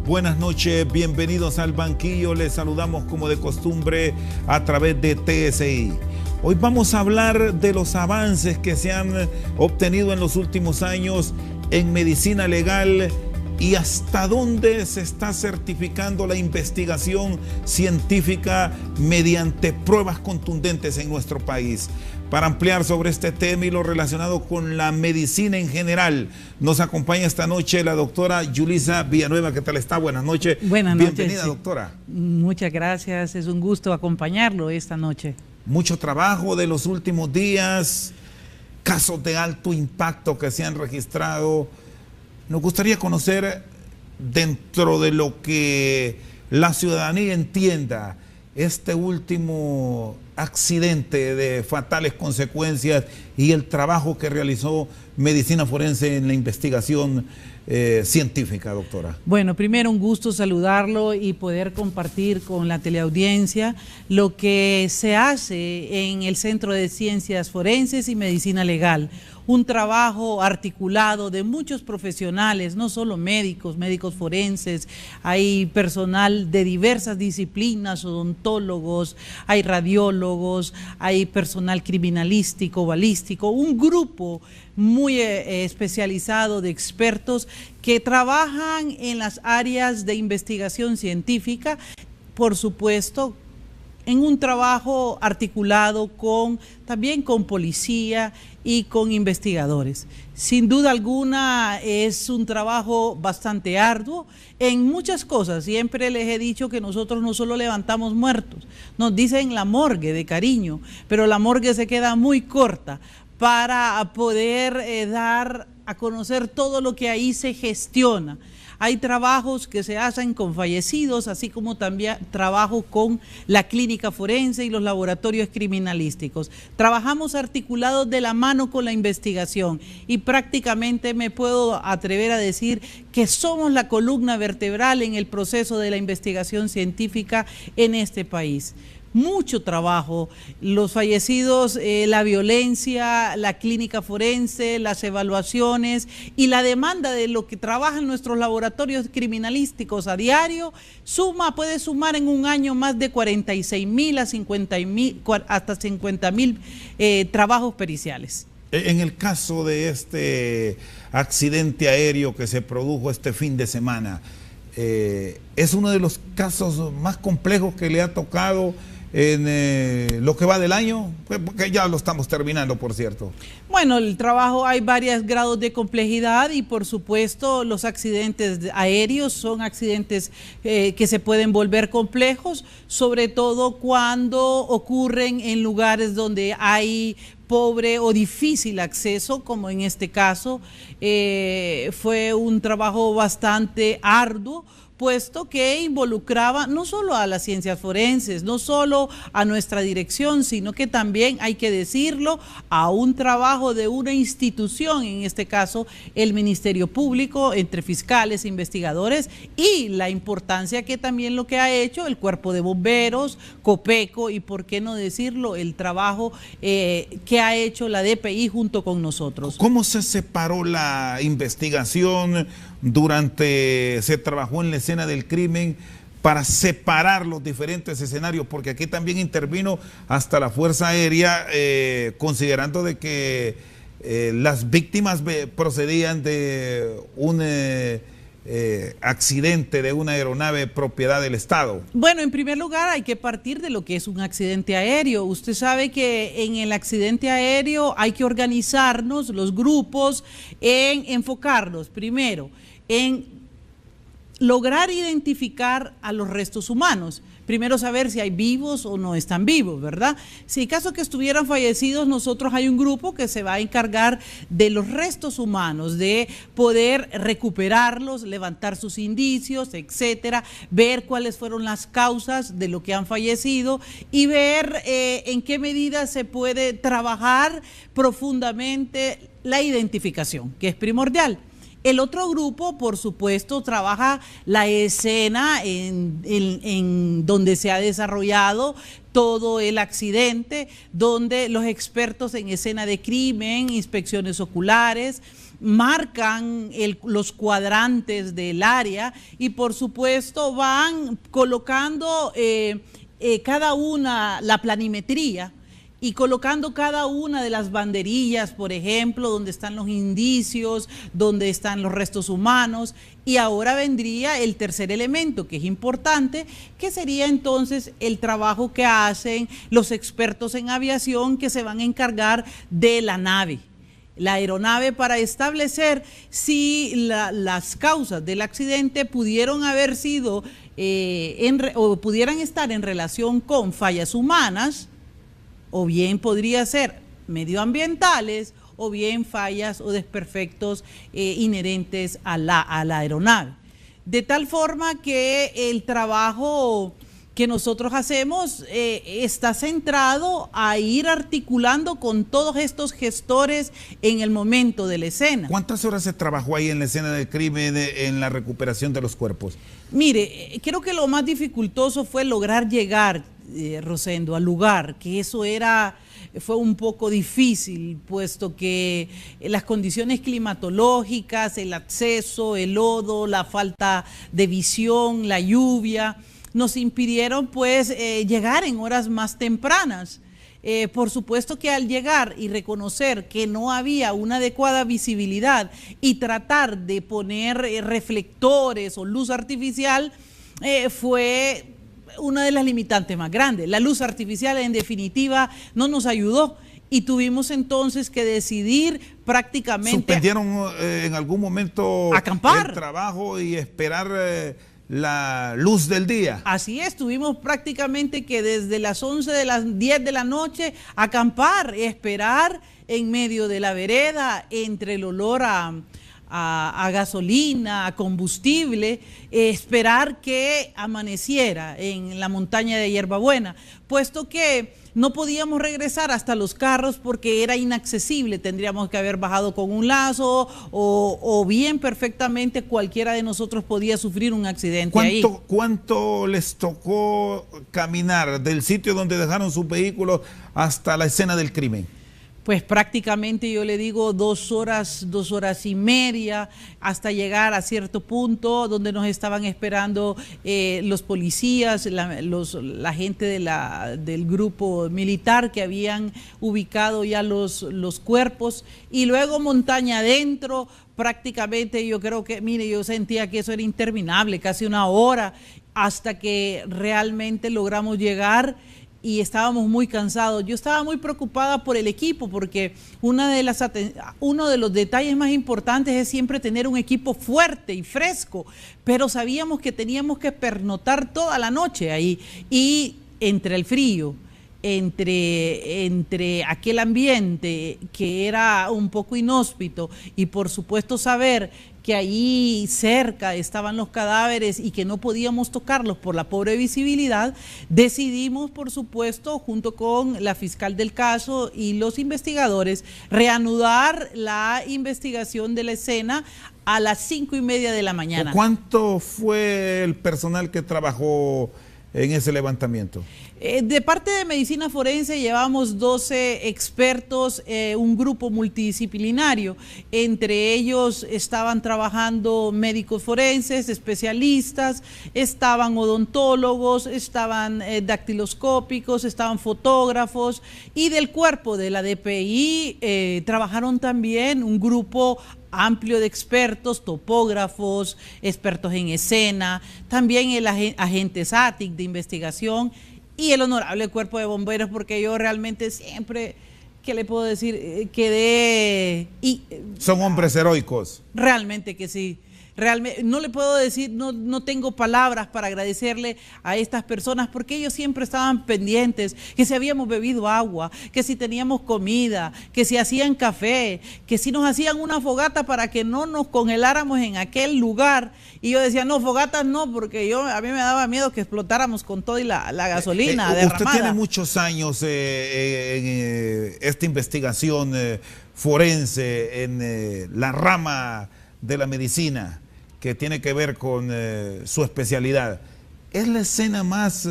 Buenas noches, bienvenidos al banquillo. Les saludamos como de costumbre a través de TSI. Hoy vamos a hablar de los avances que se han obtenido en los últimos años en medicina legal y hasta dónde se está certificando la investigación científica mediante pruebas contundentes en nuestro país. Para ampliar sobre este tema y lo relacionado con la medicina en general, nos acompaña esta noche la doctora Yulisa Villanueva. ¿Qué tal está? Buenas noches. Buenas noches. Bienvenida, doctora. Muchas gracias, es un gusto acompañarlo esta noche. Mucho trabajo de los últimos días, casos de alto impacto que se han registrado. Nos gustaría conocer, dentro de lo que la ciudadanía entienda, este último accidente de fatales consecuencias y el trabajo que realizó Medicina Forense en la investigación científica, doctora. Bueno, primero un gusto saludarlo y poder compartir con la teleaudiencia lo que se hace en el Centro de Ciencias Forenses y Medicina Legal. Un trabajo articulado de muchos profesionales, no solo médicos, médicos forenses, hay personal de diversas disciplinas, odontólogos, hay radiólogos, hay personal criminalístico, balístico, un grupo muy especializado de expertos que trabajan en las áreas de investigación científica, por supuesto, en un trabajo articulado también con policía y con investigadores. Sin duda alguna es un trabajo bastante arduo en muchas cosas. Siempre les he dicho que nosotros no solo levantamos muertos, nos dicen la morgue de cariño, pero la morgue se queda muy corta para poder dar a conocer todo lo que ahí se gestiona. Hay trabajos que se hacen con fallecidos, así como también trabajo con la clínica forense y los laboratorios criminalísticos. Trabajamos articulados de la mano con la investigación y prácticamente me puedo atrever a decir que somos la columna vertebral en el proceso de la investigación científica en este país. Mucho trabajo, los fallecidos, la violencia, la clínica forense, las evaluaciones y la demanda de lo que trabajan nuestros laboratorios criminalísticos a diario, puede sumar en un año más de 46.000 a 50.000, hasta 50.000 trabajos periciales. En el caso de este accidente aéreo que se produjo este fin de semana, es uno de los casos más complejos que le ha tocado en lo que va del año, porque ya lo estamos terminando, por cierto. Bueno, el trabajo hay varios grados de complejidad y por supuesto los accidentes aéreos son accidentes que se pueden volver complejos, sobre todo cuando ocurren en lugares donde hay pobre o difícil acceso, como en este caso. Fue un trabajo bastante arduo, puesto que involucraba no solo a las ciencias forenses, no solo a nuestra dirección, sino que también, hay que decirlo, a un trabajo de una institución, en este caso el Ministerio Público, entre fiscales e investigadores, y la importancia que también lo que ha hecho el Cuerpo de Bomberos, Copeco y, por qué no decirlo, el trabajo que ha hecho la DPI junto con nosotros. ¿Cómo se separó la investigación se trabajó en la escena del crimen para separar los diferentes escenarios? Porque aquí también intervino hasta la Fuerza Aérea, considerando de que las víctimas procedían de un accidente de una aeronave propiedad del Estado. Bueno, en primer lugar hay que partir de lo que es un accidente aéreo. Usted sabe que en el accidente aéreo hay que organizarnos, los grupos, en enfocarnos primero en lograr identificar a los restos humanos, primero saber si hay vivos o no están vivos, ¿verdad? Si en caso que estuvieran fallecidos, nosotros hay un grupo que se va a encargar de los restos humanos, de poder recuperarlos, levantar sus indicios, etcétera, ver cuáles fueron las causas de lo que han fallecido y ver en qué medida se puede trabajar profundamente la identificación, que es primordial. El otro grupo, por supuesto, trabaja la escena en donde se ha desarrollado todo el accidente, donde los expertos en escena de crimen, inspecciones oculares, marcan los cuadrantes del área y, por supuesto, van colocando cada una la planimetría y colocando cada una de las banderillas, por ejemplo, donde están los indicios, donde están los restos humanos. Y ahora vendría el tercer elemento, que es importante, que sería entonces el trabajo que hacen los expertos en aviación que se van a encargar de la nave. La aeronave, para establecer si las causas del accidente pudieron haber sido o pudieran estar en relación con fallas humanas, o bien podría ser medioambientales, o bien fallas o desperfectos inherentes a la aeronave. De tal forma que el trabajo que nosotros hacemos está centrado a ir articulando con todos estos gestores en el momento de la escena. ¿Cuántas horas se trabajó ahí en la escena del crimen, en la recuperación de los cuerpos? Mire, creo que lo más dificultoso fue lograr llegar, Rosendo, al lugar, que eso fue un poco difícil, puesto que las condiciones climatológicas, el acceso, el lodo, la falta de visión, la lluvia, nos impidieron pues llegar en horas más tempranas. Por supuesto que al llegar y reconocer que no había una adecuada visibilidad y tratar de poner reflectores o luz artificial fue una de las limitantes más grandes. La luz artificial en definitiva no nos ayudó y tuvimos entonces que decidir prácticamente... ¿Suspendieron en algún momento acampar, el trabajo y esperar la luz del día? Así es, tuvimos prácticamente que desde las 11 de las 10 de la noche acampar, esperar en medio de la vereda entre el olor a gasolina, a combustible, esperar que amaneciera en la montaña de Hierbabuena, puesto que no podíamos regresar hasta los carros porque era inaccesible, tendríamos que haber bajado con un lazo o bien perfectamente cualquiera de nosotros podía sufrir un accidente ahí. ¿Cuánto les tocó caminar del sitio donde dejaron sus vehículos hasta la escena del crimen? Pues prácticamente yo le digo 2 horas, 2 horas y media, hasta llegar a cierto punto donde nos estaban esperando los policías, la gente del grupo militar que habían ubicado ya los cuerpos, y luego montaña adentro, prácticamente yo creo que, mire, yo sentía que eso era interminable, casi 1 hora, hasta que realmente logramos llegar. Y estábamos muy cansados. Yo estaba muy preocupada por el equipo porque uno de los detalles más importantes es siempre tener un equipo fuerte y fresco, pero sabíamos que teníamos que pernotar toda la noche ahí y entre el frío, entre aquel ambiente que era un poco inhóspito y por supuesto saber que allí cerca estaban los cadáveres y que no podíamos tocarlos por la pobre visibilidad, decidimos, por supuesto, junto con la fiscal del caso y los investigadores, reanudar la investigación de la escena a las 5:30 de la mañana. ¿Cuánto fue el personal que trabajó en ese levantamiento? De parte de medicina forense llevamos 12 expertos, un grupo multidisciplinario. Entre ellos estaban trabajando médicos forenses, especialistas, estaban odontólogos, estaban dactiloscópicos, estaban fotógrafos, y del cuerpo de la DPI trabajaron también un grupo amplio de expertos, topógrafos, expertos en escena, también el agente SATIC de investigación y el honorable cuerpo de bomberos, porque yo realmente siempre, ¿qué le puedo decir? Quedé... Son hombres heroicos. Realmente que sí. Realmente no le puedo decir, no tengo palabras para agradecerle a estas personas, porque ellos siempre estaban pendientes, que si habíamos bebido agua, que si teníamos comida, que si hacían café, que si nos hacían una fogata para que no nos congeláramos en aquel lugar. Y yo decía, no, fogatas no, porque a mí me daba miedo que explotáramos con todo y la gasolina derramada. Usted tiene muchos años en esta investigación forense, en la rama de la medicina que tiene que ver con su especialidad. ¿Es la escena más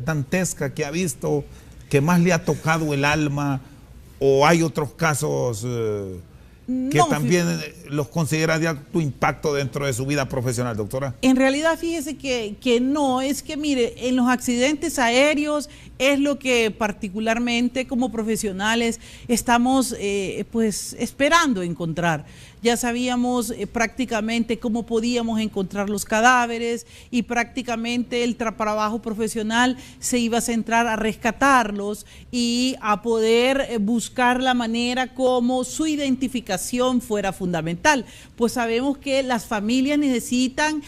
dantesca que ha visto, que más le ha tocado el alma, o hay otros casos que también los considera de alto impacto dentro de su vida profesional, doctora? En realidad, fíjese que no, es que mire, en los accidentes aéreos es lo que particularmente como profesionales estamos pues esperando encontrar. Ya sabíamos prácticamente cómo podíamos encontrar los cadáveres, y prácticamente el trabajo profesional se iba a centrar a rescatarlos y a poder buscar la manera como su identificación fuera fundamental. Pues sabemos que las familias necesitan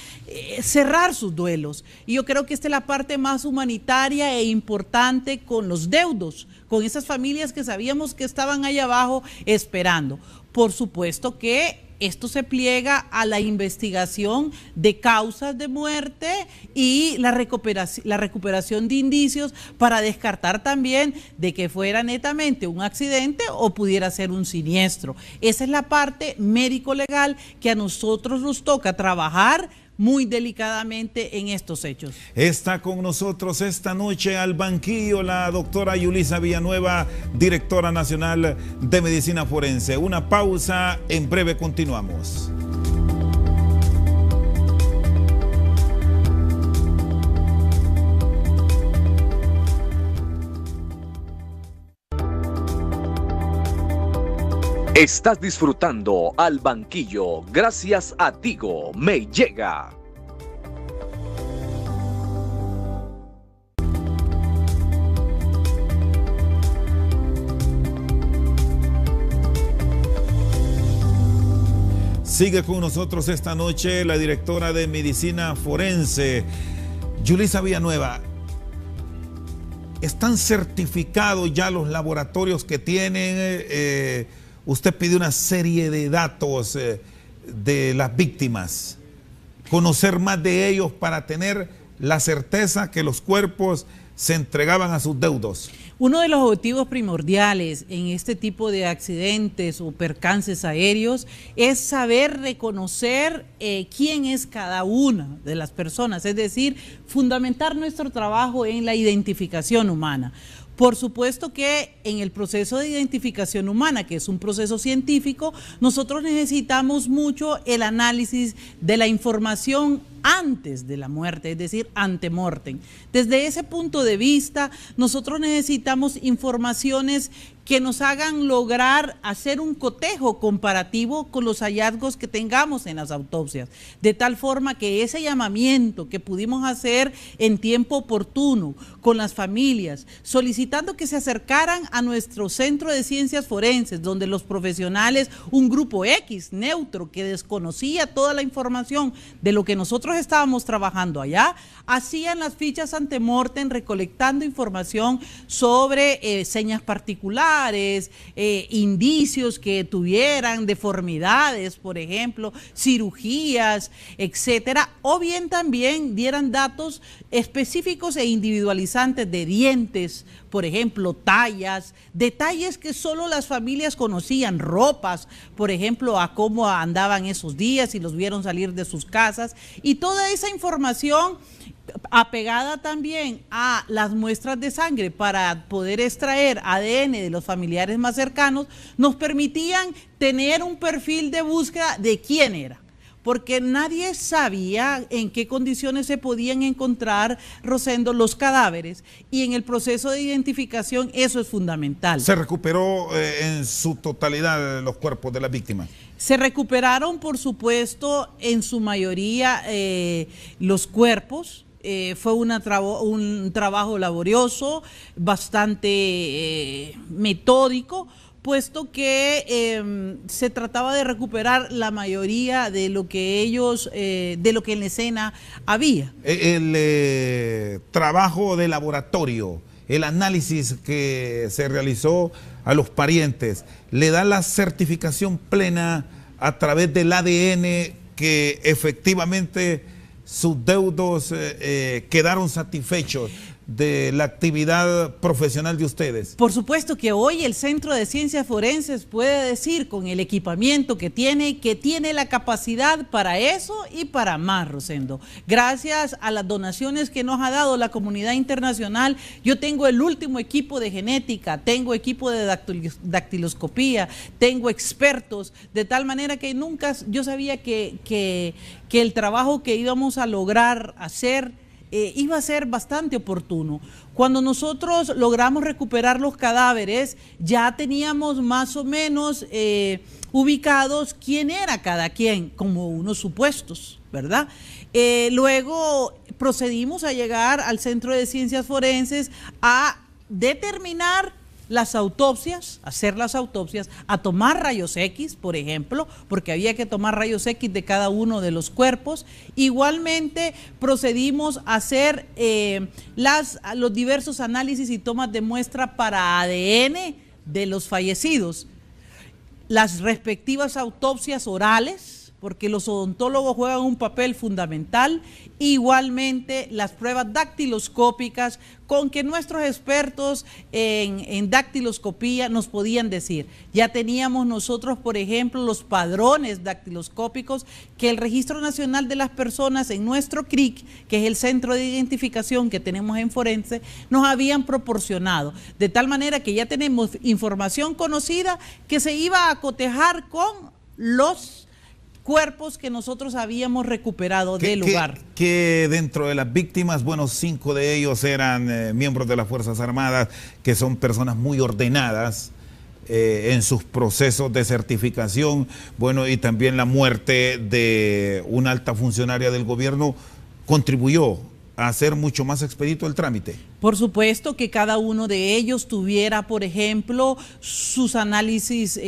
cerrar sus duelos, y yo creo que esta es la parte más humanitaria e importante con los deudos, con esas familias que sabíamos que estaban allá abajo esperando. Por supuesto que esto se pliega a la investigación de causas de muerte y la recuperación de indicios para descartar también de que fuera netamente un accidente o pudiera ser un siniestro. Esa es la parte médico-legal que a nosotros nos toca trabajar muy delicadamente en estos hechos. Está con nosotros esta noche al banquillo la doctora Yulisa Villanueva, directora nacional de Medicina Forense. Una pausa, en breve continuamos. Estás disfrutando Al Banquillo gracias a Tigo Me Llega. Sigue con nosotros esta noche la directora de Medicina Forense, Yulisa Villanueva. ¿Están certificados ya los laboratorios que tienen? Usted pidió una serie de datos de las víctimas, conocer más de ellos para tener la certeza que los cuerpos se entregaban a sus deudos. Uno de los objetivos primordiales en este tipo de accidentes o percances aéreos es saber reconocer quién es cada una de las personas, es decir, fundamentar nuestro trabajo en la identificación humana. Por supuesto que en el proceso de identificación humana, que es un proceso científico, nosotros necesitamos mucho el análisis de la información antes de la muerte, es decir, antemortem. Desde ese punto de vista, nosotros necesitamos informaciones que nos hagan lograr hacer un cotejo comparativo con los hallazgos que tengamos en las autopsias, de tal forma que ese llamamiento que pudimos hacer en tiempo oportuno con las familias, solicitando que se acercaran a nuestro Centro de Ciencias Forenses, donde los profesionales, un grupo X, neutro, que desconocía toda la información de lo que nosotros estábamos trabajando allá, hacían las fichas antemortem recolectando información sobre señas particulares, indicios que tuvieran deformidades, por ejemplo, cirugías, etcétera, o bien también dieran datos específicos e individualizantes de dientes, por ejemplo, tallas, detalles que solo las familias conocían, ropas, por ejemplo, a cómo andaban esos días, si los vieron salir de sus casas, y toda esa información apegada también a las muestras de sangre para poder extraer ADN de los familiares más cercanos, nos permitían tener un perfil de búsqueda de quién era, porque nadie sabía en qué condiciones se podían encontrar, Rosendo, los cadáveres, y en el proceso de identificación eso es fundamental. ¿Se recuperó en su totalidad los cuerpos de las víctimas? Se recuperaron, por supuesto, en su mayoría los cuerpos. Fue un trabajo laborioso, bastante metódico, puesto que se trataba de recuperar la mayoría de lo que ellos, de lo que en la escena había. El trabajo de laboratorio, el análisis que se realizó a los parientes, le da la certificación plena a través del ADN que efectivamente sus deudos quedaron satisfechos de la actividad profesional de ustedes. Por supuesto que hoy el Centro de Ciencias Forenses puede decir, con el equipamiento que tiene la capacidad para eso y para más, Rosendo. Gracias a las donaciones que nos ha dado la comunidad internacional, yo tengo el último equipo de genética, tengo equipo de dactiloscopía, tengo expertos, de tal manera que nunca yo sabía que el trabajo que íbamos a lograr hacer iba a ser bastante oportuno. Cuando nosotros logramos recuperar los cadáveres, ya teníamos más o menos ubicados quién era cada quien, como unos supuestos, ¿verdad? Luego procedimos a llegar al Centro de Ciencias Forenses a determinar las autopsias, hacer las autopsias, a tomar rayos X, por ejemplo, porque había que tomar rayos X de cada uno de los cuerpos. Igualmente procedimos a hacer los diversos análisis y tomas de muestra para ADN de los fallecidos, las respectivas autopsias orales, porque los odontólogos juegan un papel fundamental, igualmente las pruebas dactiloscópicas con que nuestros expertos en dactiloscopía nos podían decir. Ya teníamos nosotros, por ejemplo, los padrones dactiloscópicos que el Registro Nacional de las Personas en nuestro CRIC, que es el centro de identificación que tenemos en Forense, nos habían proporcionado. De tal manera que ya tenemos información conocida que se iba a cotejar con los cuerpos que nosotros habíamos recuperado del lugar. Que dentro de las víctimas, bueno, 5 de ellos eran miembros de las Fuerzas Armadas, que son personas muy ordenadas en sus procesos de certificación, bueno, y también la muerte de una alta funcionaria del gobierno contribuyó a hacer mucho más expedito el trámite. Por supuesto que cada uno de ellos tuviera, por ejemplo, sus análisis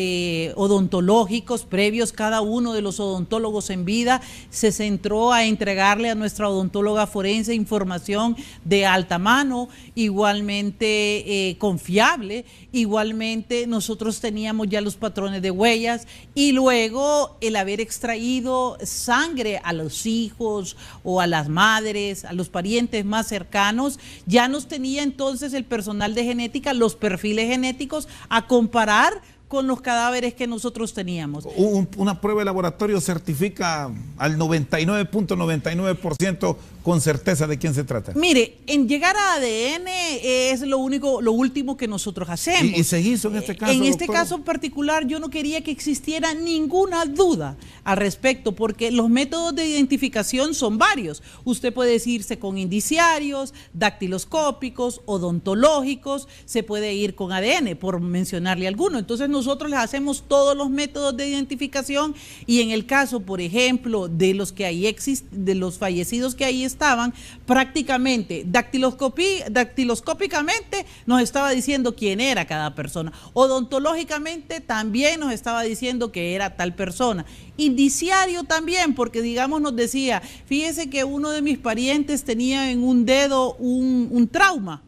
odontológicos previos. Cada uno de los odontólogos en vida se centró a entregarle a nuestra odontóloga forense información de alta mano, igualmente confiable. Igualmente nosotros teníamos ya los patrones de huellas y luego el haber extraído sangre a los hijos o a las madres, a los parientes más cercanos, ya nos tenía entonces el personal de genética los perfiles genéticos a comparar con los cadáveres que nosotros teníamos. Una prueba de laboratorio certifica al 99.99% con certeza de quién se trata. Mire, en llegar a ADN es lo último que nosotros hacemos. ¿Y se hizo en este caso, En este doctora? caso en particular yo no quería que existiera ninguna duda al respecto, porque los métodos de identificación son varios. Usted puede irse con indiciarios, dactiloscópicos, odontológicos, se puede ir con ADN, por mencionarle alguno. Entonces nosotros les hacemos todos los métodos de identificación y en el caso, por ejemplo, de los que ahí de los fallecidos que ahí estaban, prácticamente dactiloscópicamente nos estaba diciendo quién era cada persona. Odontológicamente también nos estaba diciendo que era tal persona. Indiciario también, porque digamos nos decía, fíjese que uno de mis parientes tenía en un dedo un trauma,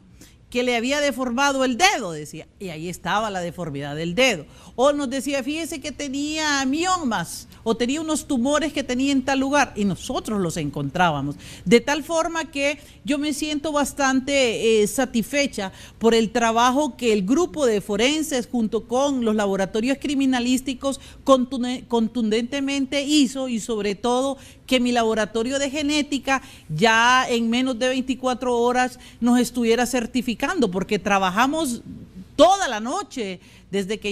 que le había deformado el dedo, decía, y ahí estaba la deformidad del dedo. O nos decía, fíjese que tenía miomas, o tenía unos tumores que tenía en tal lugar, y nosotros los encontrábamos. De tal forma que yo me siento bastante satisfecha por el trabajo que el grupo de forenses, junto con los laboratorios criminalísticos, contundentemente hizo, y sobre todo que mi laboratorio de genética ya en menos de 24 horas nos estuviera certificando, porque trabajamos toda la noche, desde que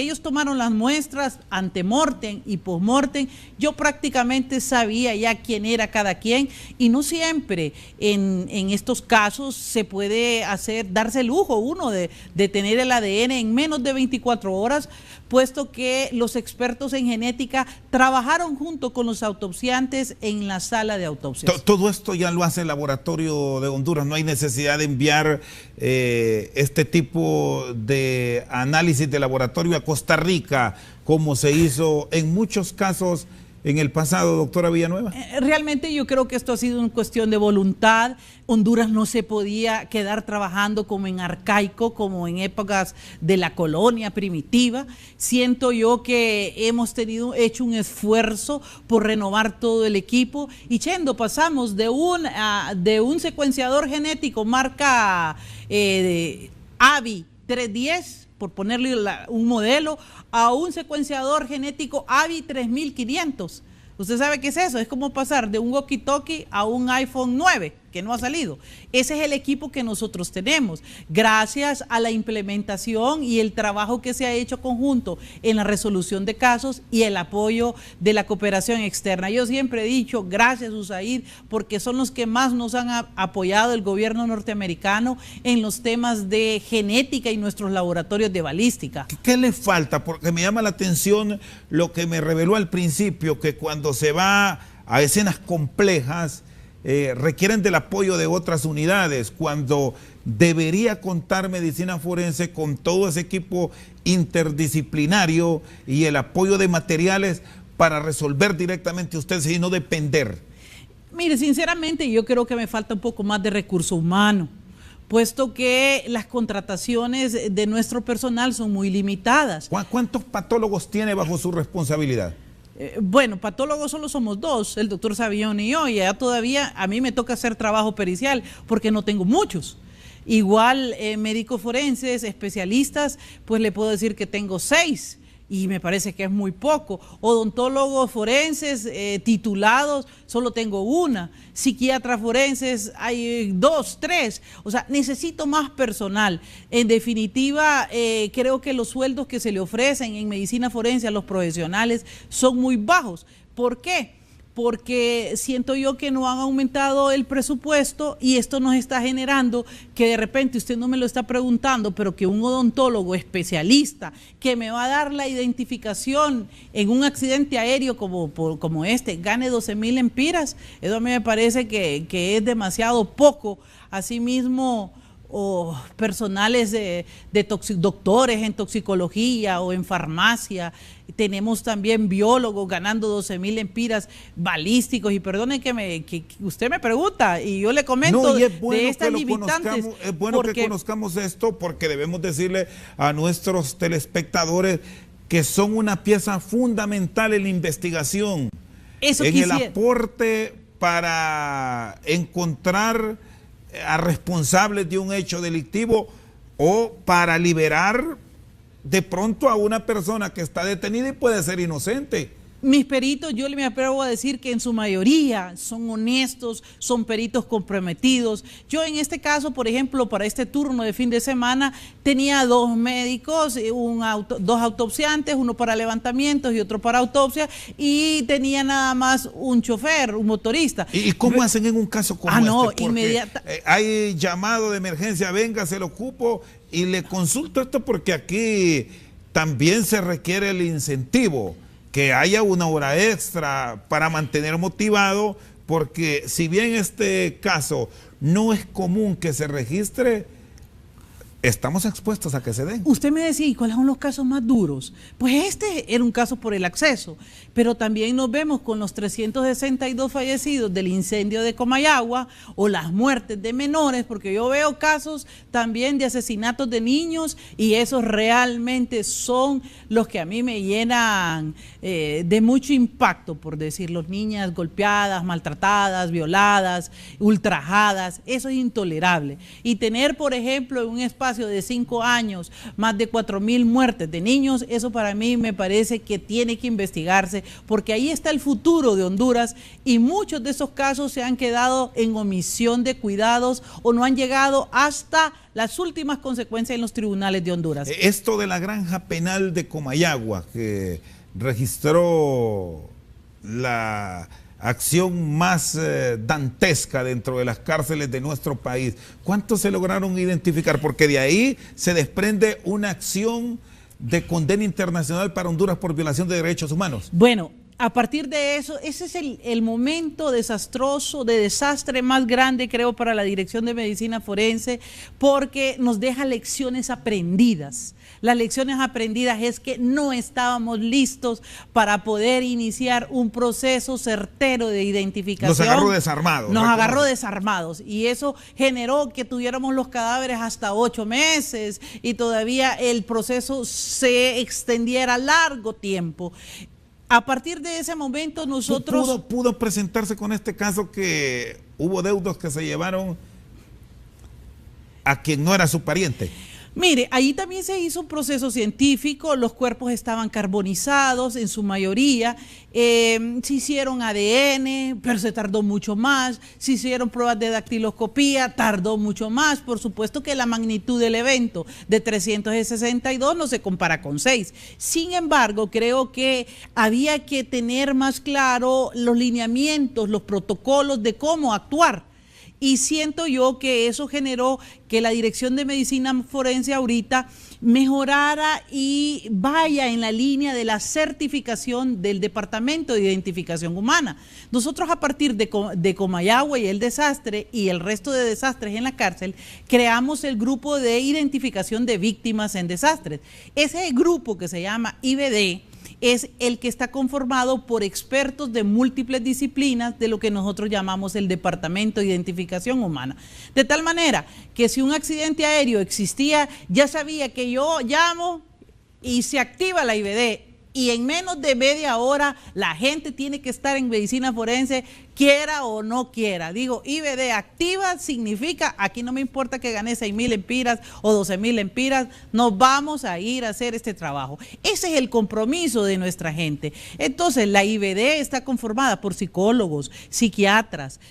ellos tomaron las muestras antemortem y postmortem, yo prácticamente sabía ya quién era cada quien, y no siempre en estos casos se puede darse el lujo uno de tener el ADN en menos de 24 horas, puesto que los expertos en genética trabajaron junto con los autopsiantes en la sala de autopsias. Todo esto ya lo hace el laboratorio de Honduras, no hay necesidad de enviar este tipo de análisis análisis de laboratorio a Costa Rica, como se hizo en muchos casos en el pasado, doctora Villanueva? Realmente yo creo que esto ha sido una cuestión de voluntad. Honduras no se podía quedar trabajando como en arcaico, como en épocas de la colonia primitiva. Siento yo que hemos hecho un esfuerzo por renovar todo el equipo. Y Chendo, pasamos de un secuenciador genético marca AVI 310, por ponerle un modelo, a un secuenciador genético AVI 3500. ¿Usted sabe qué es eso? Es como pasar de un walkie-talkie a un iPhone 9, que no ha salido. Ese es el equipo que nosotros tenemos, gracias a la implementación y el trabajo que se ha hecho conjunto en la resolución de casos y el apoyo de la cooperación externa. Yo siempre he dicho, gracias USAID, porque son los que más nos han apoyado el gobierno norteamericano en los temas de genética y nuestros laboratorios de balística. ¿Qué le falta? Porque me llama la atención lo que me reveló al principio, que cuando se va a escenas complejas, requieren del apoyo de otras unidades, cuando debería contar medicina forense con todo ese equipo interdisciplinario y el apoyo de materiales para resolver directamente ustedes y no depender. Mire, sinceramente yo creo que me falta un poco más de recurso humano, puesto que las contrataciones de nuestro personal son muy limitadas. ¿Cuántos patólogos tiene bajo su responsabilidad? Bueno, patólogos solo somos dos, el doctor Savillón y yo, y ya todavía a mí me toca hacer trabajo pericial porque no tengo muchos. Igual médicos forenses, especialistas, pues le puedo decir que tengo 6 y me parece que es muy poco. Odontólogos forenses titulados, solo tengo 1. Psiquiatras forenses hay 2, 3. O sea, necesito más personal. En definitiva, creo que los sueldos que se le ofrecen en medicina forense a los profesionales son muy bajos. ¿Por qué? Porque siento yo que no han aumentado el presupuesto y esto nos está generando que de repente, usted no me lo está preguntando, pero que un odontólogo especialista que me va a dar la identificación en un accidente aéreo como este, gane 12,000 empiras. Eso a mí me parece que es demasiado poco. Asimismo, o personales doctores en toxicología o en farmacia. Tenemos también biólogos ganando 12,000 empiras, balísticos, y perdone que usted me pregunta y yo le comento de estas limitantes. Es bueno que conozcamos esto, porque debemos decirle a nuestros telespectadores que son una pieza fundamental en la investigación, el aporte para encontrar a responsables de un hecho delictivo o para liberar de pronto a una persona que está detenida y puede ser inocente. Mis peritos, yo me atrevo a decir que en su mayoría son honestos, son peritos comprometidos. Yo en este caso, por ejemplo, para este turno de fin de semana, tenía 2 médicos, 2 autopsiantes, uno para levantamientos y otro para autopsia, y tenía nada más un chofer, un motorista. ¿Y cómo hacen en un caso como este? No, inmediatamente. Hay llamado de emergencia, venga, se lo ocupo, y le consulto esto porque aquí también se requiere el incentivo, que haya una hora extra para mantener motivado, porque si bien este caso no es común que se registre, estamos expuestos a que se den. Usted me decía, ¿y cuáles son los casos más duros? Pues este era un caso por el acceso, pero también nos vemos con los 362 fallecidos del incendio de Comayagua o las muertes de menores, porque yo veo casos también de asesinatos de niños y esos realmente son los que a mí me llenan de mucho impacto, por decirlo. Niñas golpeadas, maltratadas, violadas, ultrajadas, eso es intolerable. Y tener, por ejemplo, en un espacio de 5 años, más de 4,000 muertes de niños, eso para mí me parece que tiene que investigarse, porque ahí está el futuro de Honduras y muchos de esos casos se han quedado en omisión de cuidados o no han llegado hasta las últimas consecuencias en los tribunales de Honduras. Esto de la granja penal de Comayagua, que registró la acción más dantesca dentro de las cárceles de nuestro país, ¿cuántos se lograron identificar? Porque de ahí se desprende una acción de condena internacional para Honduras por violación de derechos humanos. Bueno, A partir de eso, ese es el momento desastroso, de desastre más grande, creo, para la Dirección de Medicina Forense, porque nos deja lecciones aprendidas. Las lecciones aprendidas es que no estábamos listos para poder iniciar un proceso certero de identificación. Nos agarró desarmados. Nos agarró desarmados, y eso generó que tuviéramos los cadáveres hasta 8 meses y todavía el proceso se extendiera largo tiempo. A partir de ese momento nosotros... ¿Pudo presentarse con este caso que hubo deudos que se llevaron a quien no era su pariente? Mire, ahí también se hizo un proceso científico, los cuerpos estaban carbonizados en su mayoría, se hicieron ADN, pero se tardó mucho más, se hicieron pruebas de dactiloscopía, tardó mucho más. Por supuesto que la magnitud del evento de 362 no se compara con 6. Sin embargo, creo que había que tener más claro los lineamientos, los protocolos de cómo actuar. Y siento yo que eso generó que la Dirección de Medicina Forense ahorita mejorara y vaya en la línea de la certificación del Departamento de Identificación Humana. Nosotros, a partir de Comayagua y el desastre y el resto de desastres en la cárcel, creamos el grupo de identificación de víctimas en desastres. Ese grupo, que se llama IBD, es el que está conformado por expertos de múltiples disciplinas de lo que nosotros llamamos el Departamento de Identificación Humana. De tal manera que si un accidente aéreo existía, ya sabía que yo llamo y se activa la IBD, y en menos de media hora la gente tiene que estar en medicina forense, quiera o no quiera. Digo, IBD activa significa, aquí no me importa que gane 6.000 lempiras o 12.000 lempiras, nos vamos a ir a hacer este trabajo. Ese es el compromiso de nuestra gente. Entonces, la IBD está conformada por psicólogos, psiquiatras,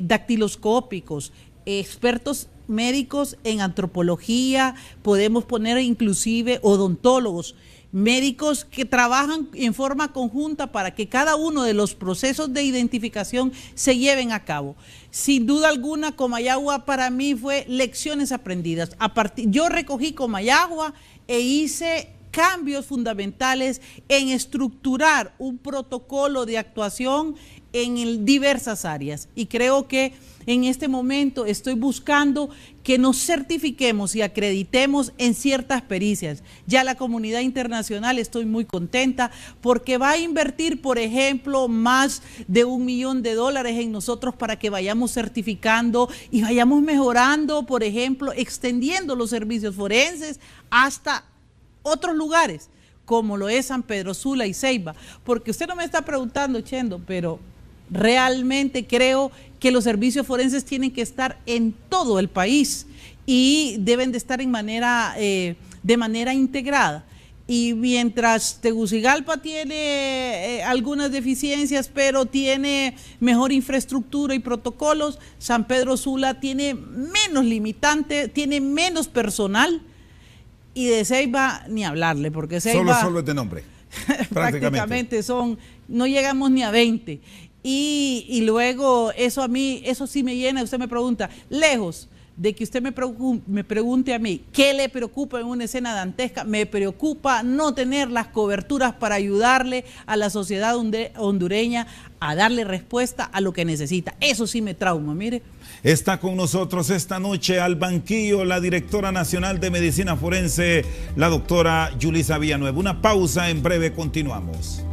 dactiloscópicos, expertos médicos en antropología, podemos poner inclusive odontólogos, médicos que trabajan en forma conjunta para que cada uno de los procesos de identificación se lleven a cabo. Sin duda alguna, Comayagua para mí fue lecciones aprendidas. Yo recogí Comayagua e hice cambios fundamentales en estructurar un protocolo de actuación en diversas áreas, y creo que en este momento estoy buscando que nos certifiquemos y acreditemos en ciertas pericias. Ya la comunidad internacional, estoy muy contenta porque va a invertir, por ejemplo, más de $1 millón en nosotros para que vayamos certificando y vayamos mejorando, por ejemplo, extendiendo los servicios forenses hasta otros lugares, como lo es San Pedro Sula y Ceiba. Porque usted no me está preguntando, Chendo, pero realmente creo que los servicios forenses tienen que estar en todo el país y deben de estar de manera integrada. Y mientras Tegucigalpa tiene algunas deficiencias, pero tiene mejor infraestructura y protocolos, San Pedro Sula tiene menos limitante, tiene menos personal, y de Ceiba ni hablarle, porque Ceiba solo es de nombre. prácticamente no llegamos ni a 20. Y luego eso sí me llena. Usted me pregunta, lejos de que usted me pregunte a mí qué le preocupa en una escena dantesca, me preocupa no tener las coberturas para ayudarle a la sociedad hondureña a darle respuesta a lo que necesita. Eso sí me trauma, mire. Está con nosotros esta noche al banquillo la directora nacional de Medicina Forense, la doctora Yulisa Villanueva. Una pausa, en breve continuamos.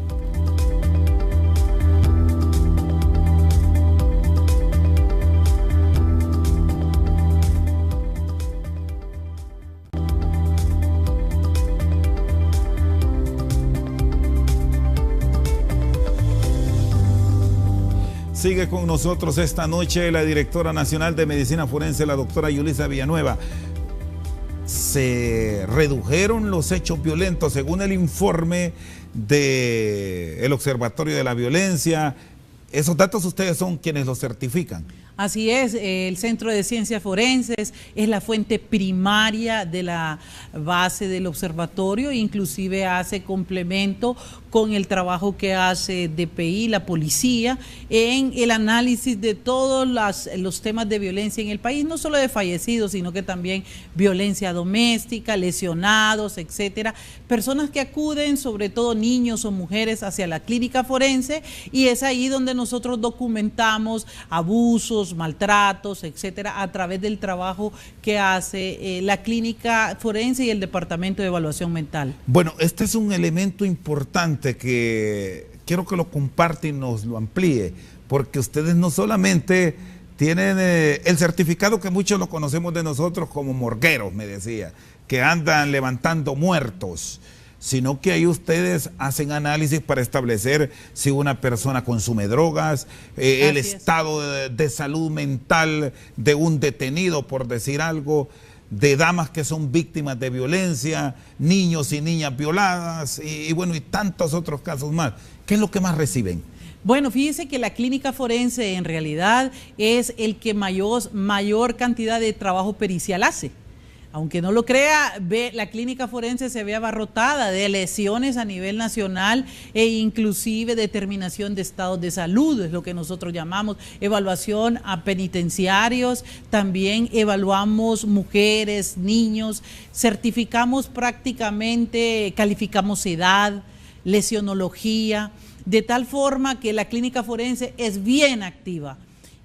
Sigue con nosotros esta noche la directora nacional de Medicina Forense, la doctora Yulisa Villanueva. Se redujeron los hechos violentos según el informe del Observatorio de la Violencia. Esos datos ustedes son quienes los certifican. Así es, el Centro de Ciencias Forenses es la fuente primaria de la base del observatorio, inclusive hace complemento con el trabajo que hace DPI, la policía, en el análisis de todos los temas de violencia en el país, no solo de fallecidos, sino que también violencia doméstica, lesionados, etcétera, personas que acuden, sobre todo niños o mujeres, hacia la clínica forense, y es ahí donde nosotros documentamos abusos, maltratos, etcétera, a través del trabajo que hace la clínica forense y el departamento de evaluación mental. Bueno, este es un elemento importante que quiero que lo comparte y nos lo amplíe, porque ustedes no solamente tienen el certificado que muchos lo conocemos de nosotros como morgueros, me decía, que andan levantando muertos, sino que ahí ustedes hacen análisis para establecer si una persona consume drogas, el estado de salud mental de un detenido, por decir algo, de damas que son víctimas de violencia, niños y niñas violadas, y bueno, y tantos otros casos más. ¿Qué es lo que más reciben? Bueno, fíjese que la clínica forense en realidad es el que mayor cantidad de trabajo pericial hace. Aunque no lo crea, la clínica forense se ve abarrotada de lesiones a nivel nacional e inclusive determinación de estados de salud, es lo que nosotros llamamos evaluación a penitenciarios, también evaluamos mujeres, niños, certificamos prácticamente, calificamos edad, lesionología, de tal forma que la clínica forense es bien activa.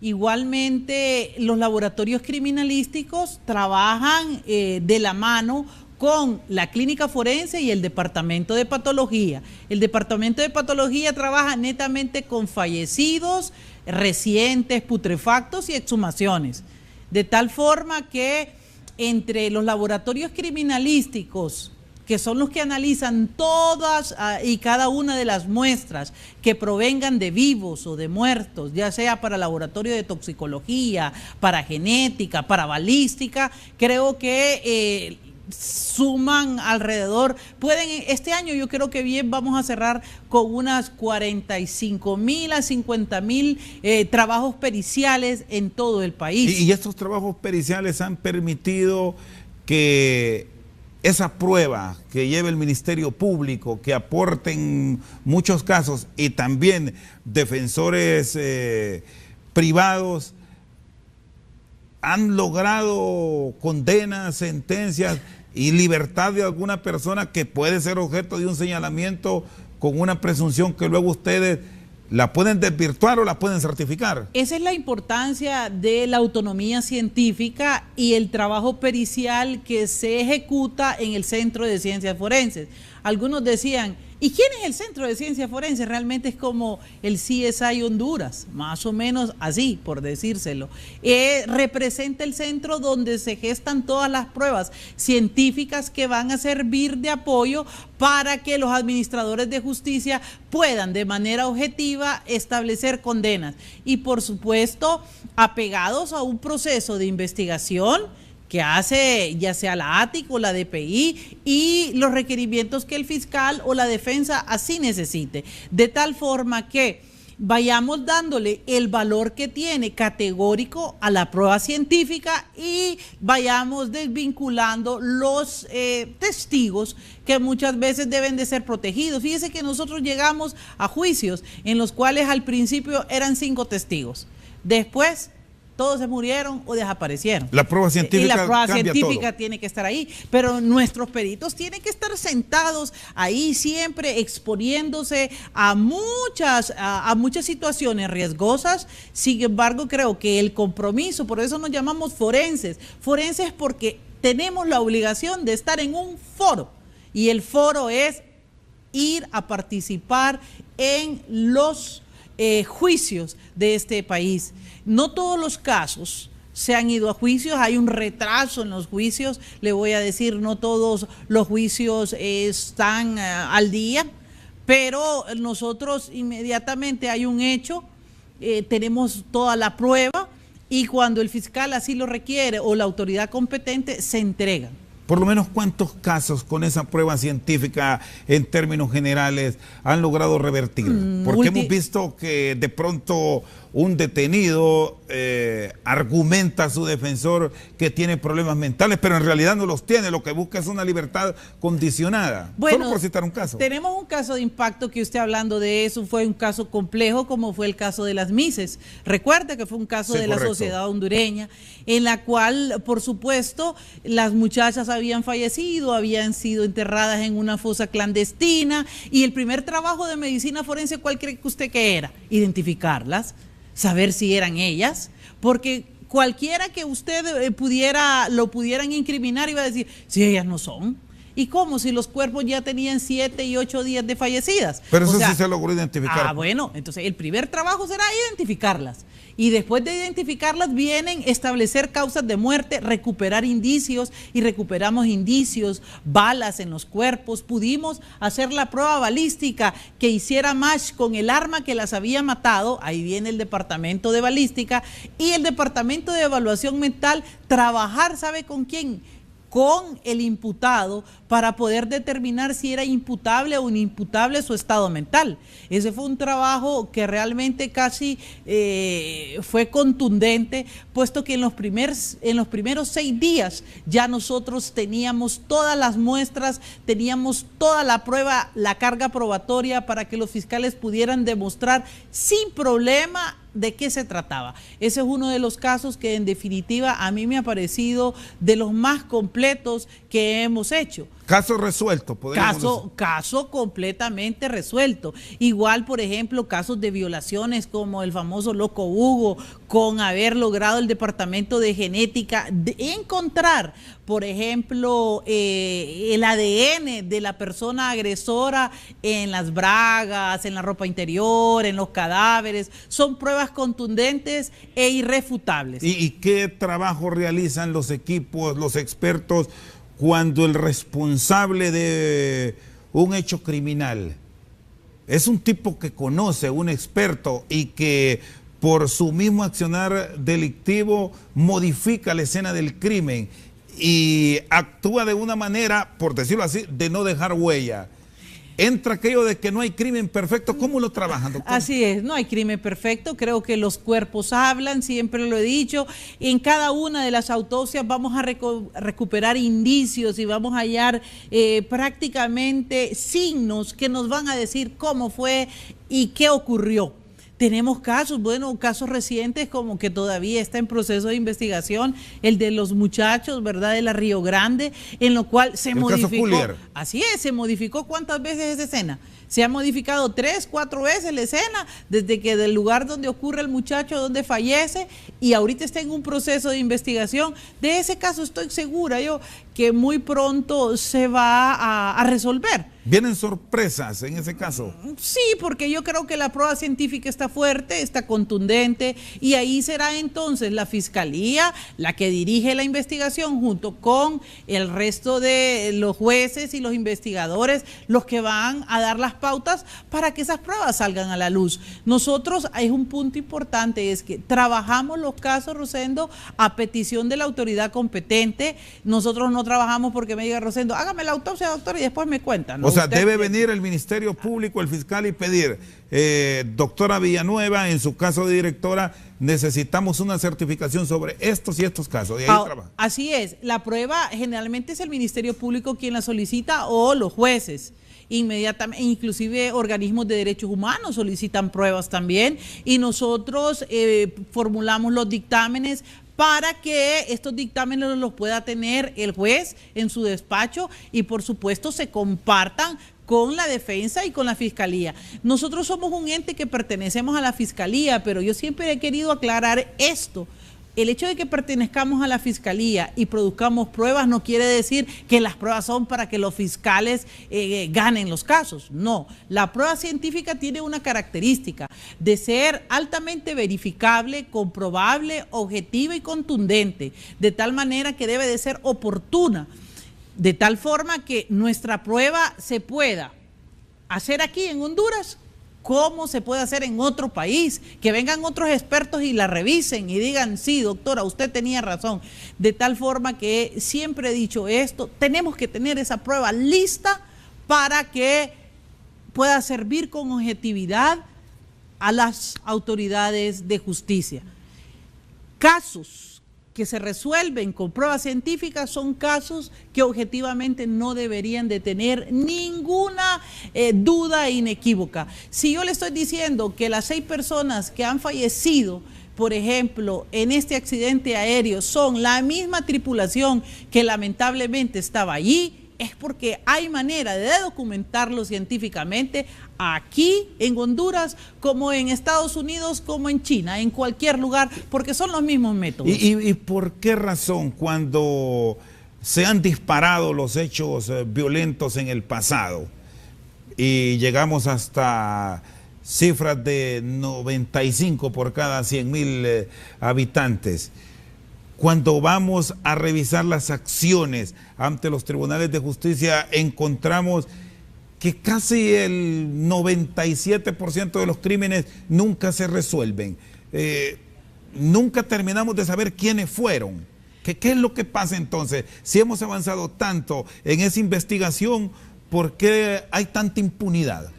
Igualmente, los laboratorios criminalísticos trabajan de la mano con la clínica forense y el departamento de patología. El departamento de patología trabaja netamente con fallecidos, recientes, putrefactos y exhumaciones. De tal forma que entre los laboratorios criminalísticos, que son los que analizan todas y cada una de las muestras que provengan de vivos o de muertos, ya sea para laboratorio de toxicología, para genética, para balística, creo que suman alrededor, este año yo creo que bien vamos a cerrar con unas 45.000 a 50.000 trabajos periciales en todo el país. Y estos trabajos periciales han permitido que esa prueba que lleve el Ministerio Público, que aporten muchos casos, y también defensores privados, han logrado condenas, sentencias y libertad de alguna persona que puede ser objeto de un señalamiento con una presunción que luego ustedes la pueden desvirtuar o la pueden certificar. Esa es la importancia de la autonomía científica y el trabajo pericial que se ejecuta en el Centro de Ciencias Forenses. Algunos decían, ¿y quién es el Centro de Ciencias Forenses? Realmente es como el CSI Honduras, más o menos así, por decírselo. Representa el centro donde se gestan todas las pruebas científicas que van a servir de apoyo para que los administradores de justicia puedan de manera objetiva establecer condenas. Y por supuesto, apegados a un proceso de investigación que hace ya sea la ATIC o la DPI y los requerimientos que el fiscal o la defensa así necesite, de tal forma que vayamos dándole el valor que tiene categórico a la prueba científica y vayamos desvinculando los testigos que muchas veces deben de ser protegidos. Fíjese que nosotros llegamos a juicios en los cuales al principio eran 5 testigos, después todos se murieron o desaparecieron. La prueba científica, y la prueba científica todo. Tiene que estar ahí, pero nuestros peritos tienen que estar sentados ahí siempre exponiéndose a muchas situaciones riesgosas. Sin embargo, creo que el compromiso, por eso nos llamamos forenses porque tenemos la obligación de estar en un foro, y el foro es ir a participar en los juicios de este país. No todos los casos se han ido a juicios, hay un retraso en los juicios, le voy a decir, no todos los juicios están al día, pero nosotros inmediatamente hay un hecho, tenemos toda la prueba y cuando el fiscal así lo requiere o la autoridad competente se entregan. Por lo menos, ¿cuántos casos con esa prueba científica en términos generales han logrado revertir? Porque hemos visto que de pronto un detenido argumenta su defensor que tiene problemas mentales, pero en realidad no los tiene, lo que busca es una libertad condicionada. Bueno, solo por citar un caso. Tenemos un caso de impacto que usted hablando de eso, fue un caso complejo como fue el caso de las Mises. Recuerda que fue un caso de la sociedad hondureña, en la cual, por supuesto, las muchachas habían fallecido, habían sido enterradas en una fosa clandestina, y el primer trabajo de medicina forense, ¿cuál cree que usted que era? Identificarlas, saber si eran ellas, porque cualquiera que usted lo pudieran incriminar iba a decir, si ellas no son. ¿Y cómo? Si los cuerpos ya tenían 7 y 8 días de fallecidas. Pero eso sí se logró identificar. Ah, bueno, entonces el primer trabajo será identificarlas. Y después de identificarlas vienen establecer causas de muerte, recuperar indicios, y recuperamos indicios, balas en los cuerpos. Pudimos hacer la prueba balística que hiciera match con el arma que las había matado. Ahí viene el departamento de balística y el departamento de evaluación mental, trabajar, ¿sabe con quién? Con el imputado para poder determinar si era imputable o inimputable su estado mental. Ese fue un trabajo que realmente casi fue contundente, puesto que en los primeros 6 días ya nosotros teníamos todas las muestras, teníamos toda la prueba, la carga probatoria para que los fiscales pudieran demostrar sin problema de qué se trataba. Ese es uno de los casos que en definitiva a mí me ha parecido de los más completos que hemos hecho. Caso resuelto, caso completamente resuelto. Igual, por ejemplo, casos de violaciones como el famoso Loco Hugo, con haber logrado el departamento de genética encontrar, por ejemplo, el ADN de la persona agresora en las bragas, en la ropa interior, en los cadáveres. Son pruebas contundentes e irrefutables. ¿Y qué trabajo realizan los equipos, los expertos, cuando el responsable de un hecho criminal es un tipo que conoce, un experto, y que por su mismo accionar delictivo modifica la escena del crimen y actúa de una manera, por decirlo así, de no dejar huella? Entra aquello de que no hay crimen perfecto. ¿Cómo lo trabajan, doctor? Así es, no hay crimen perfecto. Creo que los cuerpos hablan, siempre lo he dicho. En cada una de las autopsias vamos a recuperar indicios y vamos a hallar prácticamente signos que nos van a decir cómo fue y qué ocurrió. Tenemos casos, bueno, casos recientes como que todavía está en proceso de investigación, el de los muchachos, ¿verdad?, de la Río Grande, en lo cual se modificó. Así es, se modificó ¿cuántas veces esa escena? Se ha modificado 3, 4 veces la escena, desde que del lugar donde ocurre el muchacho, donde fallece, y ahorita está en un proceso de investigación. De ese caso estoy segura yo que muy pronto se va a resolver. ¿Vienen sorpresas en ese caso? Sí, porque yo creo que la prueba científica está fuerte, está contundente, y ahí será entonces la Fiscalía la que dirige la investigación junto con el resto de los jueces y los investigadores los que van a dar las pautas para que esas pruebas salgan a la luz. Nosotros, hay un punto importante, es que trabajamos los casos, Rosendo, a petición de la autoridad competente. Nosotros no trabajamos porque me diga Rosendo, hágame la autopsia, doctor, y después me cuentan, ¿no? O sea, debe venir el Ministerio Público, el fiscal, y pedir, doctora Villanueva, en su caso de directora, necesitamos una certificación sobre estos y estos casos. Y ahí trabaja. Así es, la prueba generalmente es el Ministerio Público quien la solicita o los jueces. Inmediatamente, inclusive organismos de derechos humanos solicitan pruebas también, y nosotros formulamos los dictámenes para que estos dictámenes los pueda tener el juez en su despacho y por supuesto se compartan con la defensa y con la fiscalía. Nosotros somos un ente que pertenecemos a la fiscalía, pero yo siempre he querido aclarar esto. El hecho de que pertenezcamos a la fiscalía y produzcamos pruebas no quiere decir que las pruebas son para que los fiscales ganen los casos. No, la prueba científica tiene una característica de ser altamente verificable, comprobable, objetiva y contundente, de tal manera que debe de ser oportuna, de tal forma que nuestra prueba se pueda hacer aquí en Honduras, ¿cómo se puede hacer en otro país? Que vengan otros expertos y la revisen y digan, sí, doctora, usted tenía razón. De tal forma que siempre he dicho esto, tenemos que tener esa prueba lista para que pueda servir con objetividad a las autoridades de justicia. casos que se resuelven con pruebas científicas son casos que objetivamente no deberían de tener ninguna duda inequívoca. Si yo le estoy diciendo que las 6 personas que han fallecido, por ejemplo, en este accidente aéreo son la misma tripulación que lamentablemente estaba allí, es porque hay manera de documentarlo científicamente aquí en Honduras, como en Estados Unidos, como en China, en cualquier lugar, porque son los mismos métodos. ¿Y por qué razón cuando se han disparado los hechos violentos en el pasado y llegamos hasta cifras de 95 por cada 100,000 habitantes, cuando vamos a revisar las acciones ante los tribunales de justicia, encontramos que casi el 97% de los crímenes nunca se resuelven? Nunca terminamos de saber quiénes fueron. ¿Qué es lo que pasa entonces? Si hemos avanzado tanto en esa investigación, ¿por qué hay tanta impunidad?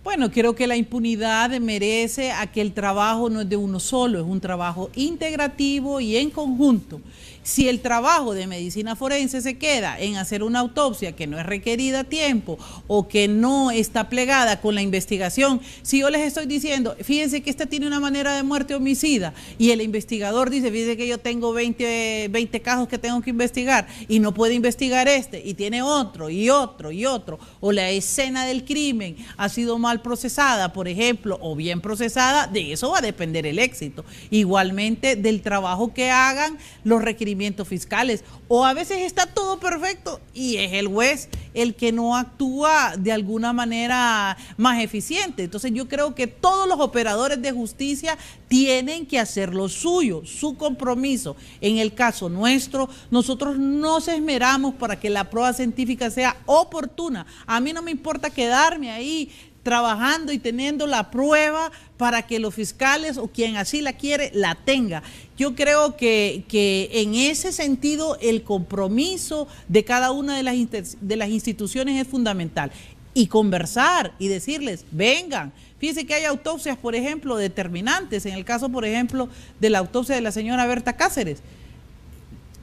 Bueno, creo que la impunidad merece a que el trabajo no es de uno solo, es un trabajo integrativo y en conjunto. Si el trabajo de medicina forense se queda en hacer una autopsia que no es requerida a tiempo o que no está plegada con la investigación, si yo les estoy diciendo, fíjense que esta tiene una manera de muerte homicida y el investigador dice, fíjense que yo tengo 20 casos que tengo que investigar y no puede investigar este y tiene otro y otro y otro, o la escena del crimen ha sido mal procesada, por ejemplo, o bien procesada, de eso va a depender el éxito. Igualmente del trabajo que hagan los requerimientos fiscales, o a veces está todo perfecto y es el juez el que no actúa de alguna manera más eficiente. Entonces yo creo que todos los operadores de justicia tienen que hacer lo suyo, su compromiso. En el caso nuestro, nosotros nos esmeramos para que la prueba científica sea oportuna. A mí no me importa quedarme ahí trabajando y teniendo la prueba para que los fiscales o quien así la quiere la tenga. Yo creo que en ese sentido el compromiso de cada una de las instituciones es fundamental. Y conversar y decirles, vengan. Fíjense que hay autopsias, por ejemplo, determinantes. En el caso, por ejemplo, de la autopsia de la señora Berta Cáceres.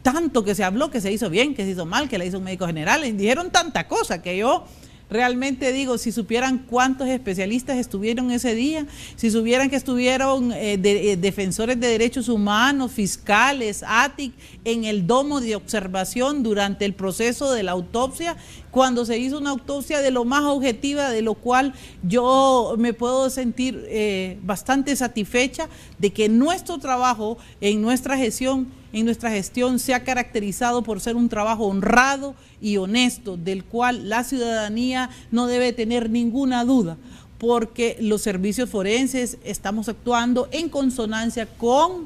Tanto que se habló, que se hizo bien, que se hizo mal, que la hizo un médico general. Y dijeron tanta cosa que yo realmente digo, si supieran cuántos especialistas estuvieron ese día, si supieran que estuvieron defensores de derechos humanos, fiscales, ATIC, en el domo de observación durante el proceso de la autopsia, cuando se hizo una autopsia de lo más objetiva, de lo cual yo me puedo sentir bastante satisfecha de que nuestro trabajo en nuestra gestión se ha caracterizado por ser un trabajo honrado y honesto, del cual la ciudadanía no debe tener ninguna duda, porque los servicios forenses estamos actuando en consonancia con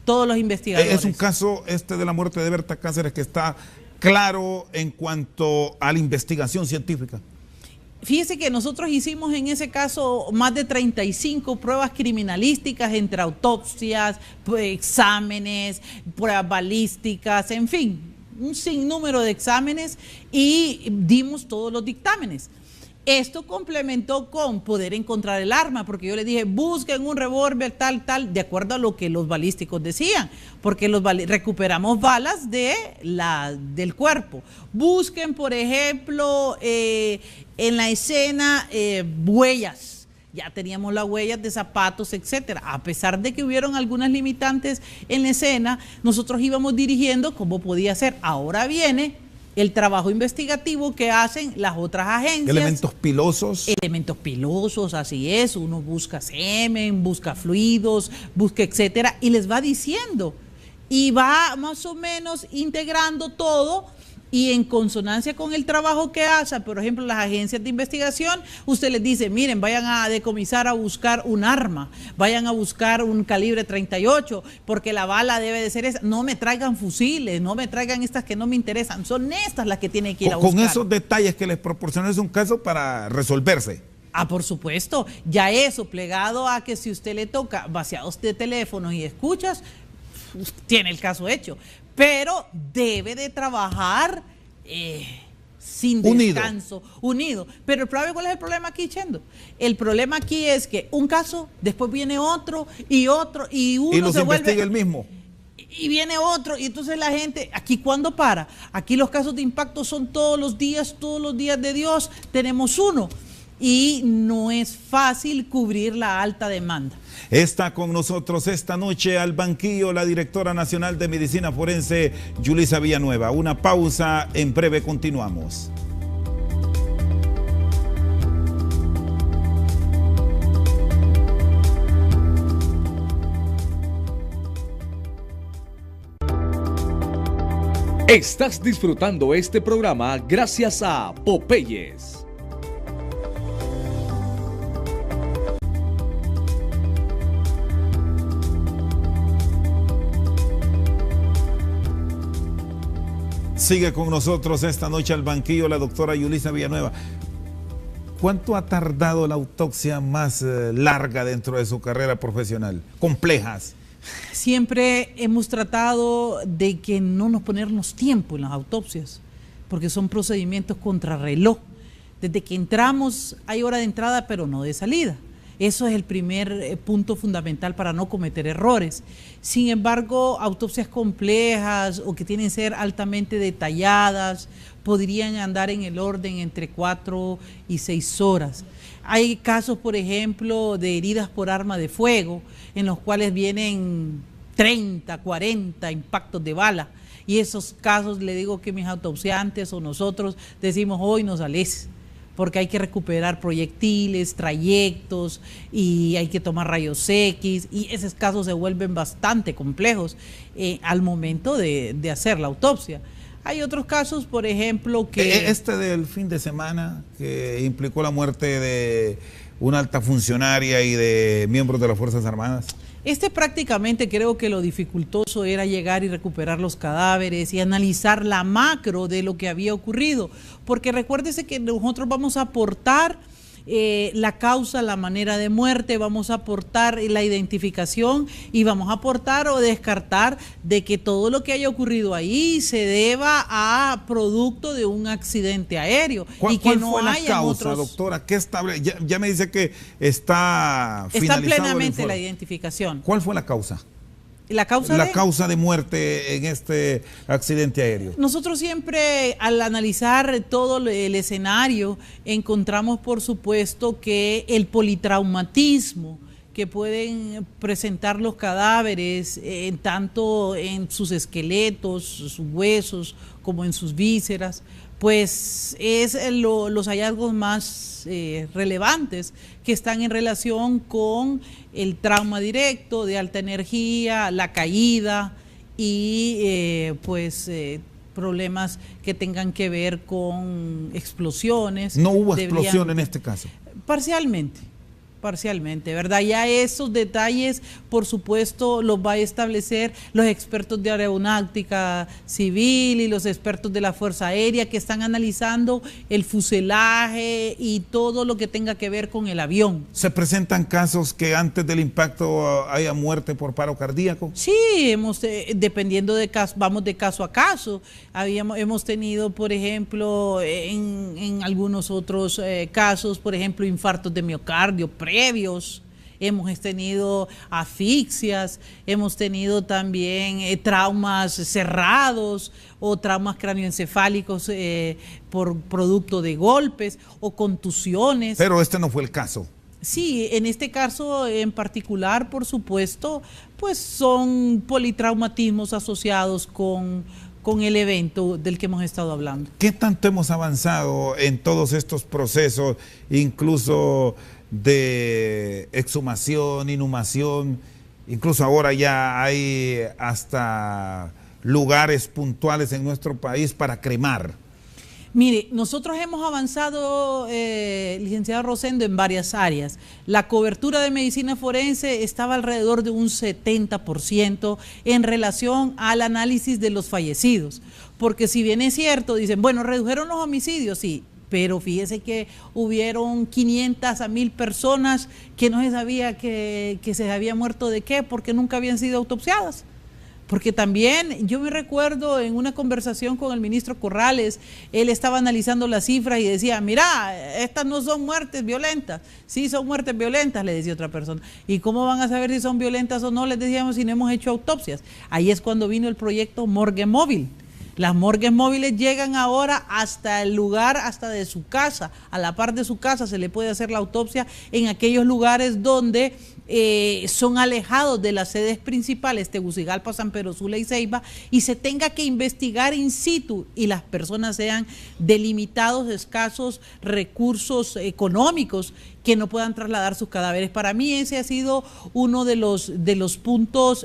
todos los investigadores. Es un caso de la muerte de Berta Cáceres que está claro en cuanto a la investigación científica. Fíjese que nosotros hicimos en ese caso más de 35 pruebas criminalísticas entre autopsias, exámenes, pruebas balísticas, en fin, un sinnúmero de exámenes y dimos todos los dictámenes. Esto complementó con poder encontrar el arma, porque yo le dije, busquen un revólver tal, de acuerdo a lo que los balísticos decían, porque recuperamos balas del cuerpo. Busquen, por ejemplo, en la escena huellas. Ya teníamos las huellas de zapatos, etcétera. A pesar de que hubieron algunas limitantes en la escena, nosotros íbamos dirigiendo cómo podía ser. Ahora viene el trabajo investigativo que hacen las otras agencias. Elementos pilosos. Elementos pilosos, así es. Uno busca semen, busca fluidos, busca etcétera, y les va diciendo. Y va más o menos integrando todo. Y en consonancia con el trabajo que hacen, por ejemplo, las agencias de investigación, usted les dice, miren, vayan a decomisar a buscar un arma, vayan a buscar un calibre 38, porque la bala debe de ser esa. No me traigan fusiles, no me traigan estas que no me interesan, son estas las que tienen que ir a buscar. Con esos detalles que les proporcioné es un caso para resolverse. Ah, por supuesto, ya eso, plegado a que si usted le toca vaciados de teléfonos y escuchas, tiene el caso hecho. Pero debe de trabajar sin descanso, unido. Pero ¿cuál es el problema aquí, Chendo? El problema aquí es que un caso, después viene otro, y uno y los se vuelve... investiga el mismo. y viene otro, y entonces la gente, aquí ¿cuándo para? Aquí los casos de impacto son todos los días de Dios, tenemos uno, y no es fácil cubrir la alta demanda. Está con nosotros esta noche al banquillo la directora nacional de Medicina Forense, Yulisa Villanueva. Una pausa, en breve continuamos. Estás disfrutando este programa gracias a Popeyes. Sigue con nosotros esta noche al banquillo la doctora Yulisa Villanueva. ¿Cuánto ha tardado la autopsia más larga dentro de su carrera profesional? Complejas. Siempre hemos tratado de que no nos ponernos tiempo en las autopsias, porque son procedimientos contrarreloj. Desde que entramos hay hora de entrada, pero no de salida. Eso es el primer punto fundamental para no cometer errores. Sin embargo, autopsias complejas o que tienen que ser altamente detalladas podrían andar en el orden entre 4 y 6 horas. Hay casos, por ejemplo, de heridas por arma de fuego, en los cuales vienen 30, 40 impactos de bala. Y esos casos, le digo que mis autopsiantes o nosotros decimos, hoy no sales, porque hay que recuperar proyectiles, trayectos, y hay que tomar rayos X, y esos casos se vuelven bastante complejos al momento de hacer la autopsia. Hay otros casos, por ejemplo, que... Este del fin de semana, que implicó la muerte de una alta funcionaria y de miembros de las Fuerzas Armadas. Prácticamente creo que lo dificultoso era llegar y recuperar los cadáveres y analizar la macro de lo que había ocurrido, porque recuérdese que nosotros vamos a aportar la causa, la manera de muerte, vamos a aportar la identificación y vamos a aportar o descartar de que todo lo que haya ocurrido ahí se deba a producto de un accidente aéreo. ¿Cuál fue la causa, doctora? ¿Qué ya me dice que está finalizado plenamente la identificación. ¿Cuál fue la causa? La causa de muerte en este accidente aéreo. Nosotros siempre, al analizar todo el escenario, encontramos, por supuesto, que el politraumatismo que pueden presentar los cadáveres, tanto en sus esqueletos, sus huesos, como en sus vísceras, pues es los hallazgos más relevantes que están en relación con el trauma directo de alta energía, la caída y problemas que tengan que ver con explosiones. ¿No hubo explosión en este caso? Parcialmente, ¿verdad? Ya esos detalles, por supuesto, los va a establecer los expertos de aeronáutica civil y los expertos de la Fuerza Aérea que están analizando el fuselaje y todo lo que tenga que ver con el avión. ¿Se presentan casos que antes del impacto haya muerte por paro cardíaco? Sí, dependiendo de caso, vamos de caso a caso. Hemos tenido, por ejemplo, en algunos otros casos, por ejemplo, infartos de miocardio previos, hemos tenido asfixias, hemos tenido también traumas cerrados o traumas cráneoencefálicos por producto de golpes o contusiones. Pero este no fue el caso. Sí, en este caso en particular, por supuesto, pues son politraumatismos asociados con el evento del que hemos estado hablando. ¿Qué tanto hemos avanzado en todos estos procesos, incluso de exhumación, inhumación? Incluso ahora ya hay hasta lugares puntuales en nuestro país para cremar. Mire, nosotros hemos avanzado, licenciado Rosendo, en varias áreas. La cobertura de medicina forense estaba alrededor de un 70% en relación al análisis de los fallecidos. Porque si bien es cierto, dicen, bueno, redujeron los homicidios, sí, pero fíjese que hubieron 500 a 1000 personas que no se sabía que se había muerto de qué, porque nunca habían sido autopsiadas. Porque también yo me recuerdo en una conversación con el ministro Corrales, él estaba analizando las cifras y decía, mira, estas no son muertes violentas. Sí, son muertes violentas, le decía otra persona. ¿Y cómo van a saber si son violentas o no? Les decíamos, si no hemos hecho autopsias. Ahí es cuando vino el proyecto Morgue Móvil. Las morgues móviles llegan ahora hasta el lugar, hasta de su casa, a la par de su casa se le puede hacer la autopsia en aquellos lugares donde son alejados de las sedes principales, Tegucigalpa, San Pedro Sula y Ceiba, y se tenga que investigar in situ y las personas sean de limitados, escasos recursos económicos que no puedan trasladar sus cadáveres. Para mí ese ha sido uno de los puntos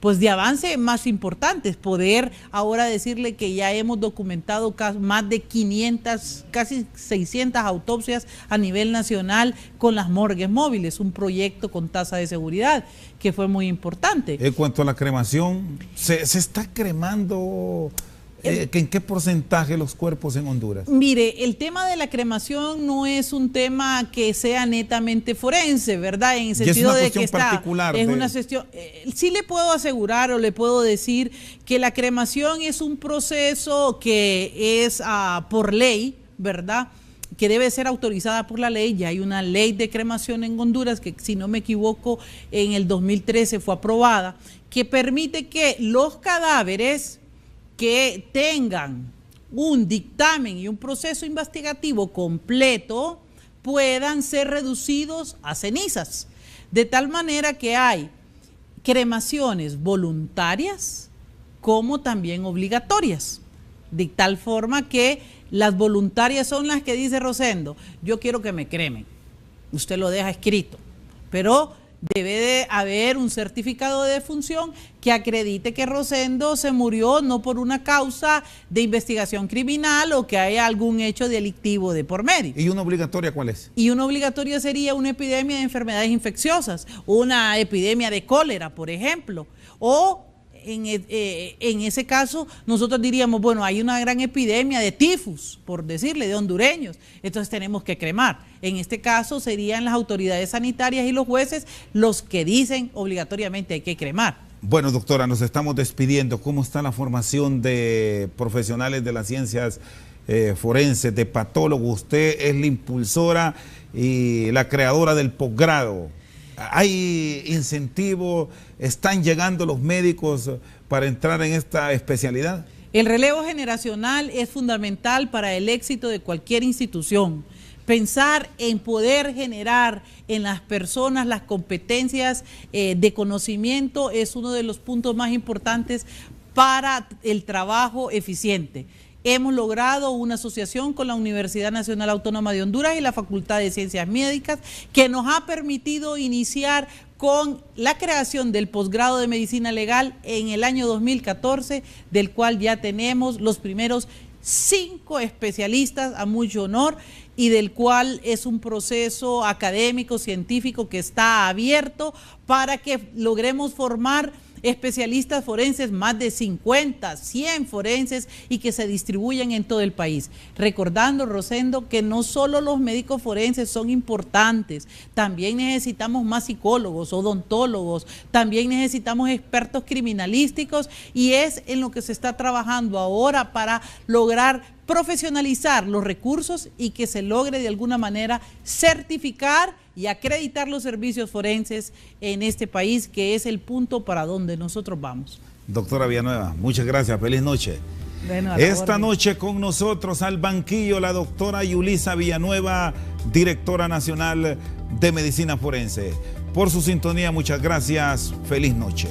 pues de avance más importantes, poder ahora decirle que ya hemos documentado más de 500, casi 600 autopsias a nivel nacional con las morgues móviles, un proyecto con tasa de seguridad que fue muy importante. En cuanto a la cremación, ¿se está cremando? ¿En qué porcentaje los cuerpos en Honduras? Mire, el tema de la cremación no es un tema que sea netamente forense, ¿verdad? En el sentido de que es una cuestión. Sí le puedo asegurar o le puedo decir que la cremación es un proceso que es por ley, ¿verdad?, que debe ser autorizada por la ley. Ya hay una ley de cremación en Honduras que, si no me equivoco, en el 2013 fue aprobada, que permite que los cadáveres que tengan un dictamen y un proceso investigativo completo puedan ser reducidos a cenizas, de tal manera que hay cremaciones voluntarias como también obligatorias, de tal forma que las voluntarias son las que dice Rosendo, yo quiero que me cremen, usted lo deja escrito, pero debe de haber un certificado de defunción que acredite que Rosendo se murió no por una causa de investigación criminal o que haya algún hecho delictivo de por medio. ¿Y una obligatoria cuál es? Y una obligatoria sería una epidemia de enfermedades infecciosas, una epidemia de cólera, por ejemplo, o en ese caso nosotros diríamos, bueno, hay una gran epidemia de tifus, por decirle, de hondureños, entonces tenemos que cremar. En este caso serían las autoridades sanitarias y los jueces los que dicen obligatoriamente hay que cremar. Bueno, doctora, nos estamos despidiendo. ¿Cómo está la formación de profesionales de las ciencias forenses, de patólogos? Usted es la impulsora y la creadora del posgrado. ¿Hay incentivo? ¿Están llegando los médicos para entrar en esta especialidad? El relevo generacional es fundamental para el éxito de cualquier institución. Pensar en poder generar en las personas las competencias de conocimiento es uno de los puntos más importantes para el trabajo eficiente. Hemos logrado una asociación con la Universidad Nacional Autónoma de Honduras y la Facultad de Ciencias Médicas que nos ha permitido iniciar con la creación del posgrado de Medicina Legal en el año 2014, del cual ya tenemos los primeros 5 especialistas, a mucho honor, y del cual es un proceso académico, científico que está abierto para que logremos formar especialistas forenses, más de 50, 100 forenses y que se distribuyan en todo el país. Recordando, Rosendo, que no solo los médicos forenses son importantes, también necesitamos más psicólogos, odontólogos, también necesitamos expertos criminalísticos y es en lo que se está trabajando ahora para lograr profesionalizar los recursos y que se logre de alguna manera certificar y acreditar los servicios forenses en este país, que es el punto para donde nosotros vamos. Doctora Villanueva, muchas gracias, feliz noche. Bueno, esta noche con nosotros al banquillo la doctora Yulisa Villanueva, directora nacional de Medicina Forense. Por su sintonía, muchas gracias, feliz noche.